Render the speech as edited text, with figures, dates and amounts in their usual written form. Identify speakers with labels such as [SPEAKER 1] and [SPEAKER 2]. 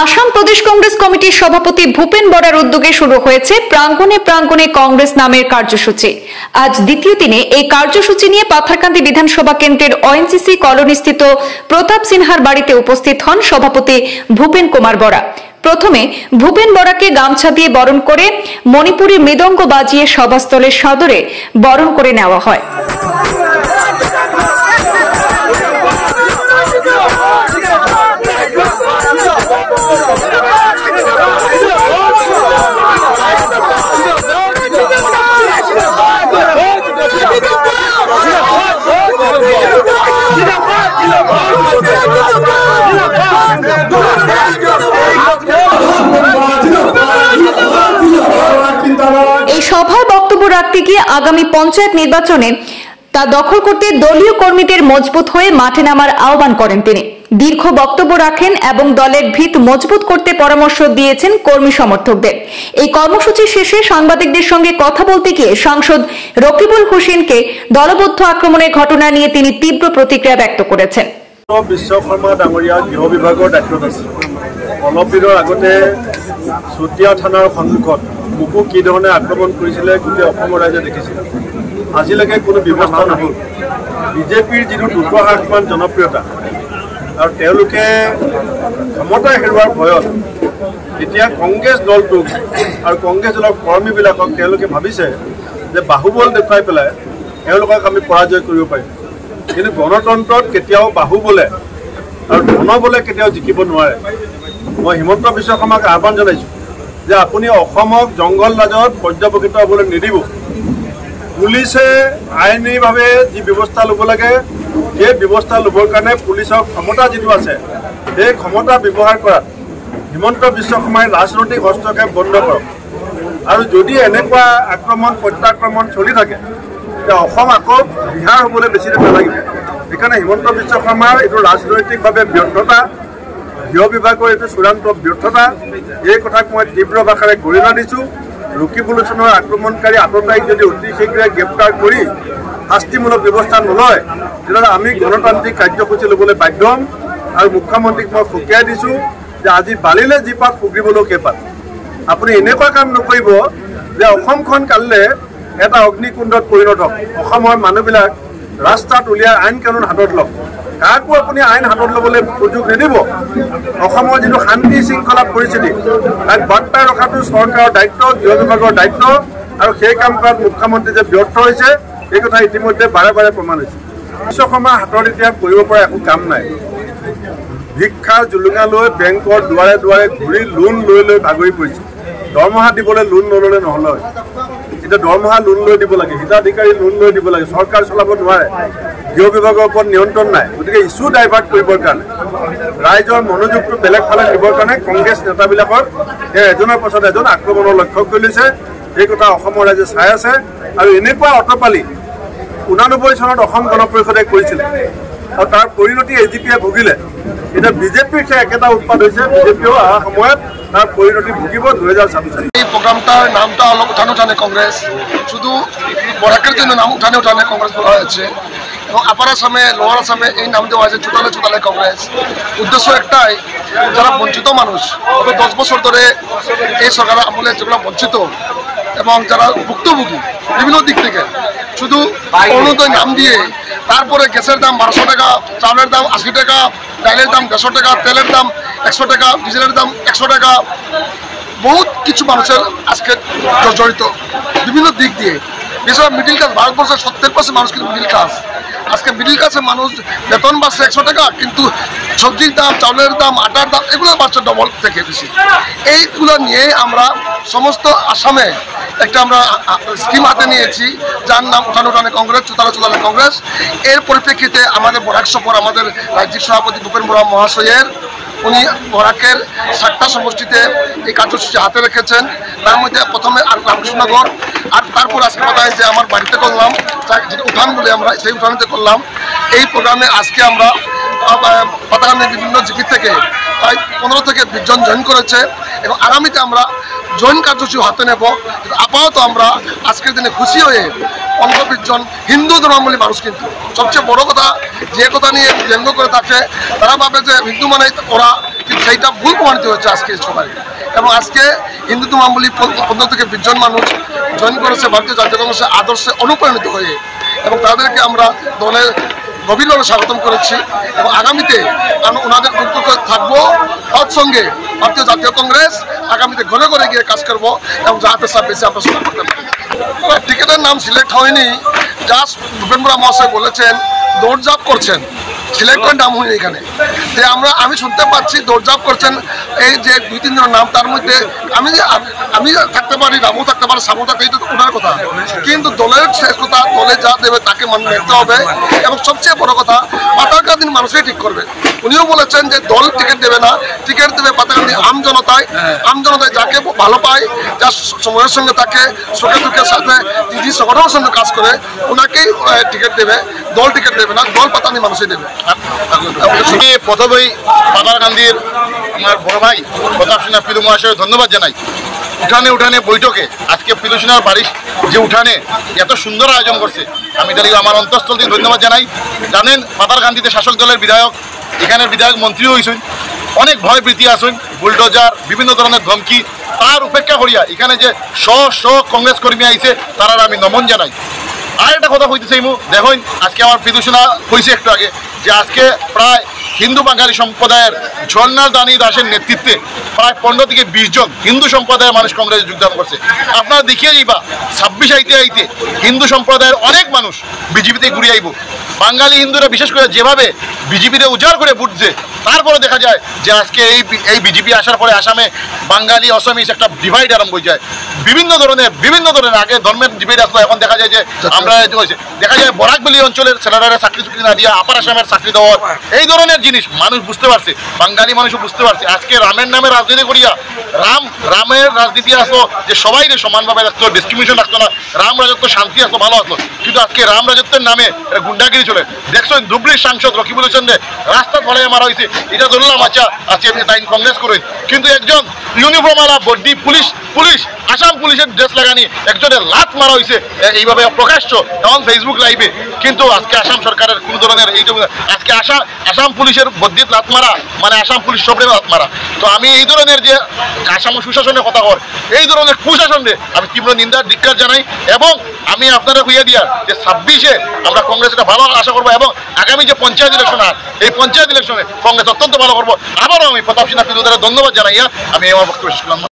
[SPEAKER 1] আসাম প্রদেশ কংগ্রেস কমিটির সভাপতি ভূপেন বরার উদ্যোগে শুরু হয়েছে প্রাঙ্গণে প্রাঙ্গণে কংগ্রেস নামের কার্যসূচি। আজ দ্বিতীয় দিনে এই কার্যসূচি নিয়ে পাথারকান্দি বিধানসভা কেন্দ্রের ওএনজিসি কলোনিস্থিত প্রতাপ সিনহার বাড়িতে উপস্থিত হন সভাপতি ভূপেন কুমার বরা। প্রথমে ভূপেন বরাকে গামছা দিয়ে বরণ করে মণিপুরী মৃদঙ্গ বাজিয়ে সভাস্থলের সদরে বরণ করে নেওয়া হয়। এই সভায় বক্তব্য রাখতে গিয়ে আগামী পঞ্চায়েত নির্বাচনে তা দখল করতে দলীয় কর্মীদের মজবুত হয়ে মাঠে নামার আহ্বান করেন তিনি। দীর্ঘ বক্তব্য রাখেন এবং দলের ভিত মজবুত করতে পরামর্শ দিয়েছেন কর্মী সমর্থকদের। এই কর্মসূচি শেষে সাংবাদিকদের সঙ্গে কথা বলতে গিয়ে সাংসদ রকিবুল হোসেনকে দলবদ্ধ আক্রমণের ঘটনা নিয়ে তিনি তীব্র প্রতিক্রিয়া ব্যক্ত করেছেন।
[SPEAKER 2] বিশ্বকর্মা ডাঙৰীয়া গৃহ বিভাগৰ দায়িত্বত আছে। অলপ দিনৰ আগতে চতিয়া থানাৰ সন্মুখত মোকো কি ধৰণে আক্ৰমণ কৰিছিলে গোটেই অসমৰ ৰাইজে দেখিছিল। আজিলৈকে কোনো ব্যৱস্থা নহ'ল। বিজেপিৰ যিটো 208মান জনপ্ৰিয়তা আৰু তেওঁলোকে ক্ষমতা হেৰুৱাৰ ভয়ত এতিয়া কংগ্ৰেছ দলটোক আৰু কংগ্ৰেছ দলৰ কৰ্মীবিলাকক তেওঁলোকে ভাবিছে যে বাহুবল দেখুৱাই পেলাই এওঁলোকক আমি পৰাজয় কৰিব পাৰিম। কিন্তু গণতন্ত্ৰত কেতিয়াও বাহুবলে আৰু ধনবলে কেতিয়াও জিকিব নোৱাৰে। মই হিমন্ত বিশ্ব শৰ্মাক আহ্বান জনাইছোঁ যে আপুনি অসমক জংঘল ৰাজত পৰ্যবেক্ষিত হ'বলৈ নিদিব। পুলিচে আইনীভাৱে যি ব্যৱস্থা ল'ব লাগে সেই ব্যৱস্থা ল'বৰ কাৰণে পুলিচৰ ক্ষমতা যিটো আছে সেই ক্ষমতা ব্যৱহাৰ কৰাত হিমন্ত বিশ্ব শৰ্মাই ৰাজনৈতিক হস্তক্ষেপ বন্ধ কৰক। আৰু যদি এনেকুৱা আক্ৰমণ প্ৰত্যাক্ৰমণ চলি থাকে তেতিয়া অসম আকৌ বিহাৰ হ'বলৈ বেছি দিন নালাগিব। সেইকাৰণে হিমন্ত বিশ্ব শৰ্মাৰ এইটো ৰাজনৈতিকভাৱে ব্যৰ্থতা, গৃহ বিভাগৰ এইটো চূড়ান্ত ব্যৰ্থতা, এই কথাক মই তীব্ৰ ভাষাৰে গৰিহণা দিছোঁ। ৰকিবুল হোসেনৰ আক্ৰমণকাৰী আততায়ীক যদি অতি শীঘ্ৰে গ্ৰেপ্তাৰ কৰি শাস্তিমূলক ব্যৱস্থা নলয় তেতিয়াহ'লে আমি গণতান্ত্ৰিক কাৰ্যসূচী ল'বলৈ বাধ্য হ'ম। আৰু মুখ্যমন্ত্ৰীক মই সকীয়াই দিছোঁ যে আজি বালিলে যি পাত ফুকিবলৈও সেই পাত। আপুনি এনেকুৱা কাম নকৰিব যে অসমখন কালিলৈ এটা অগ্নিকুণ্ডত পৰিণত হওক। অসমৰ মানুহবিলাক ৰাস্তাত উলিয়াই আইন কানুন হাতত লওক। কাকো আপুনি আইন হাতত ল'বলৈ সুযোগ নিদিব। অসমৰ যিটো শান্তি শৃংখলা পৰিস্থিতি তাক বাৰ্তাই ৰখাটো চৰকাৰৰ দায়িত্ব, গৃহ বিভাগৰ দায়িত্ব। আৰু সেই কাম কৰাত মুখ্যমন্ত্ৰী যে ব্যৰ্থ হৈছে এই কথা ইতিমধ্যে বাৰে বাৰে প্ৰমাণ হৈছে। বিশ্ব শৰ্মাৰ হাতত এতিয়া কৰিব পৰা একো কাম নাই। ভিক্ষাৰ জুলুঙা লৈ বেংকৰ দুৱাৰে দুৱাৰে ঘূৰি লোন লৈ লৈ ভাগৰি পৰিছে। দৰমহা দিবলৈ লোন নল'লে নহ'লে হয়। এতিয়া দৰমহা লোন লৈ দিব লাগে, হিতাধিকাৰী লোন লৈ দিব লাগে। চৰকাৰ চলাব নোৱাৰে, গৃহ বিভাগৰ ওপৰত নিয়ন্ত্ৰণ নাই। গতিকে ইছ্যু ডাইভাৰ্ট কৰিবৰ কাৰণে, ৰাইজৰ মনোযোগটো বেলেগ ফালে দিবৰ কাৰণে কংগ্ৰেছ নেতাবিলাকৰ এজনৰ পাছত এজন আক্ৰমণৰ লক্ষ্য কৰি লৈছে। এই কথা অসমৰ ৰাইজে চাই আছে। আৰু এনেকুৱা অটপালি 89 চনত অসম গণ পৰিষদে কৰিছিলে আৰু তাৰ পৰিণতি এজিপিয়ে ভুগিলে। এতিয়া বিজেপিৰ সেই একেটা উৎপাদ হৈছে। বিজেপিও অহা সময়ত তার পরিণতি ভুগিব 2026।
[SPEAKER 3] এই প্রোগ্রামটার নামটা হলো উঠানে উঠানে কংগ্রেস। শুধু বরাকের জন্য নাম উঠানে উঠানে কংগ্রেস বলা হয়েছে এবং আপার আসামে লোয়ার আসামে এই নাম দেওয়া হয়েছে চুতালে চুতালে কংগ্রেস। উদ্দেশ্য একটাই, যারা বঞ্চিত মানুষ 10 বছর ধরে এই সরকার আমলে যেগুলো বঞ্চিত এবং যারা ভুক্তভোগী বিভিন্ন দিক থেকে শুধু অরুণোদয় নাম দিয়ে তারপরে গ্যাসের দাম 1200 টাকা, চাউলের দাম 80 টাকা, ডালের দাম 150 টাকা, তেলের দাম 100 টাকা, ডিজেলের দাম 100 টাকা, বহুত কিছু মানুষের আজকে জড়িত বিভিন্ন দিক দিয়ে। বিশেষ মিডিল ক্লাস, ভারতবর্ষের 70% মানুষ কিন্তু মিডিল ক্লাস। আজকে মিডিল ক্লাসের মানুষ বেতন বাড়ছে 100 টাকা, কিন্তু সবজির দাম, চাউলের দাম, আটার দাম এগুলো বাড়ছে ডবল থেকে বেশি। এইগুলো নিয়ে আমরা সমস্ত আসামে একটা আমরা স্কিম হাতে নিয়েছি যার নাম উঠানে উঠানে কংগ্রেস, চুতালে চুতালে কংগ্রেস। এর পরিপ্রেক্ষিতে আমাদের বরাক সফর আমাদের রাজ্যিক সভাপতি ভূপেন বরা মহাশয়ের, উনি বরাকের 7টা সমষ্টিতে এই কার্যসূচি হাতে রেখেছেন। তার মধ্যে প্রথমে রামকৃষ্ণনগর, আর তারপর আজকে কথা হয়েছে আমার বাড়িতে করলাম, যেটা উঠান বলে আমরা সেই উঠানেতে করলাম। এই প্রোগ্রামে আজকে আমরা পাতাকান্দির বিভিন্ন জিপি থেকে প্রায় 15 থেকে 20 জন জয়েন করেছে এবং আগামীতে আমরা জয়েন্ট কার্যসূচি হাতে নেব। আপাতত আমরা আজকের দিনে খুশি হয়ে 15-20 জন হিন্দু ধর্মাবলম্বী মানুষ, কিন্তু সবচেয়ে বড় কথা যে কথা নিয়ে ব্যঙ্গ করে থাকে তারা ভাবে যে হিন্দু মানে ওরা, কিন্তু সেইটা ভুল প্রমাণিত হচ্ছে আজকে সবাই। এবং আজকে হিন্দু ধর্মাবলম্বী 15 থেকে 20 জন মানুষ জয়েন করেছে ভারতীয় জাতীয় কংগ্রেসের আদর্শে অনুপ্রাণিত হয়ে, এবং তাদেরকে আমরা দলের গভীরভাবে স্বাগতম করেছি। এবং আগামীতে আমরা ওনাদের বক্তব্য থাকবো তৎসঙ্গে ভারতীয় জাতীয় কংগ্রেস আগামীতে ঘরে ঘরে গিয়ে কাজ করবো, এবং যাহাতে সব বেশি আমরা সুযোগ করতে পারি। টিকিটের নাম সিলেক্ট হয়নি, জাস্ট ভূপেন বরা মহাশয় বলেছেন দৌড়ঝাঁপ করছেন, সিলেক্টের নাম হয়নি এখানে। যে আমি শুনতে পাচ্ছি দৌড়ঝাঁপ করছেন এই যে 2-3 জনের নাম, তার মধ্যে আমি থাকতে পারি, রামু থাকতে পারি, সামু থাকতে, এটা ওনার কথা, কিন্তু দলের শেষ কথা দলে যা দেবে তাকে মানে দেখতে হবে। এবং সবচেয়ে বড় কথা পাতাকান্দির মানুষই ঠিক করবে। উনিও বলেছেন যে দল টিকিট দেবে না, টিকিট দেবে পাতাকান্দি আম জনতায় যাকে ভালো পায়, যার সময়ের সঙ্গে তাকে সুখে দুঃখের সাথে দিদি সংগঠনের সঙ্গে কাজ করে ওনাকেই টিকিট দেবে, দল টিকিট দেবে না, দল পাতাকান্দি মানুষই দেবে।
[SPEAKER 4] প্রথমেই পাতাকান্দির আমার বড় ভাই প্রতাপ সিনহা পিলু মহাশয় ধন্যবাদ জানাই। উঠানে বৈঠকে আজকে পিলু সিনহার বাড়ির যে উঠানে এত সুন্দর আয়োজন করছে, আমি তাদেরকে আমার অন্তঃস্থল থেকে ধন্যবাদ জানাই। জানেন পাতাকান্দিতে শাসক দলের বিধায়ক, এখানের বিধায়ক মন্ত্রীও হয়েছেন, অনেক ভয় প্রীতি আসেন, বুলডোজার বিভিন্ন ধরনের ধমকি, তার উপেক্ষা করিয়া এখানে যে শ কংগ্রেস কর্মী আইছে তারা আমি নমন জানাই। আর একটা কথা কইতেছে দেখুন, আজকে আমার পিলু সিনহা কইছে একটু আগে যে আজকে প্রায় হিন্দু বাঙালি সম্প্রদায়ের ঝর্ণা দানি দাসের নেতৃত্বে প্রায় 15 থেকে 20 জন হিন্দু সম্প্রদায়ের মানুষ কংগ্রেসে যোগদান করছে। আপনারা দেখিয়ে যাইবা 26 আইতে হিন্দু সম্প্রদায়ের অনেক মানুষ বিজেপিতে ঘুরে আইব। বাঙালি হিন্দুরা বিশেষ করে যেভাবে বিজেপিতে উজাড় করে বুঝছে, তারপরে দেখা যায় যে আজকে এই বিজেপি আসার পরে আসামে বাঙালি অসমিস একটা ডিভাইড আরম্ভ হয়ে যায়। বিভিন্ন ধরনের আগে ধর্মের ডিভাইড আসলো, এখন দেখা যায় যে আমরা দেখা যায় বরাকবেলি অঞ্চলের ছেলেরা চাকরি না দিয়ে আপার আসামের চাকরি দেওয়ার এই ধরনের জিনিস মানুষ বুঝতে পারছে, বাঙালি মানুষও বুঝতে পারছে। আজকে রামের নামে রাজনীতি করিয়া রামের রাজনীতি আসলো যে সবাই সমানভাবে রাখতো, ডিসক্রিমিনেশন রাখতো না, রাম রাজত্ব শান্তি আসলো, ভালো আসলো। কিন্তু আজকে রাম রাজত্বের নামে গুন্ডাগিরি চলে। দেখছেন ধুবড়ির সাংসদ রকিবুল হোসেন রাস্তা ধরে মারা হয়েছে, এটা ধরলাম আচ্ছা আজকে তাই কংগ্রেস করে, কিন্তু একজন ইউনিফর্ম আলা বডি পুলিশ আসাম পুলিশের ড্রেস লাগানি একজনের লাত মারা হয়েছে এইভাবে প্রকাশ্য, এখন ফেসবুক লাইভে। কিন্তু আজকে আসাম সরকারের কোনো ধরনের এইটুকু, আজকে আসাম পুলিশের বদ্যিত লাত মারা মানে আসাম পুলিশ সবরে লাত মারা। তো আমি এই ধরনের যে আসাম সুশাসনের কথা কর, এই ধরনের কুশাসনে আমি তীব্র নিন্দার ধিক্কার জানাই। এবং আমি আপনারা কইয়া দিয়া যে 26-এ আমরা কংগ্রেসটা ভালো আশা করবো, এবং আগামী যে পঞ্চায়েত ইলেকশন এই পঞ্চায়েত ইলেকশনে কংগ্রেস অত্যন্ত ভালো করবো। আবারও আমি প্রতাপ সিনহা পিলুদের ধন্যবাদ জানাইয়া আমি আমার বক্তব্য শেষ করলাম।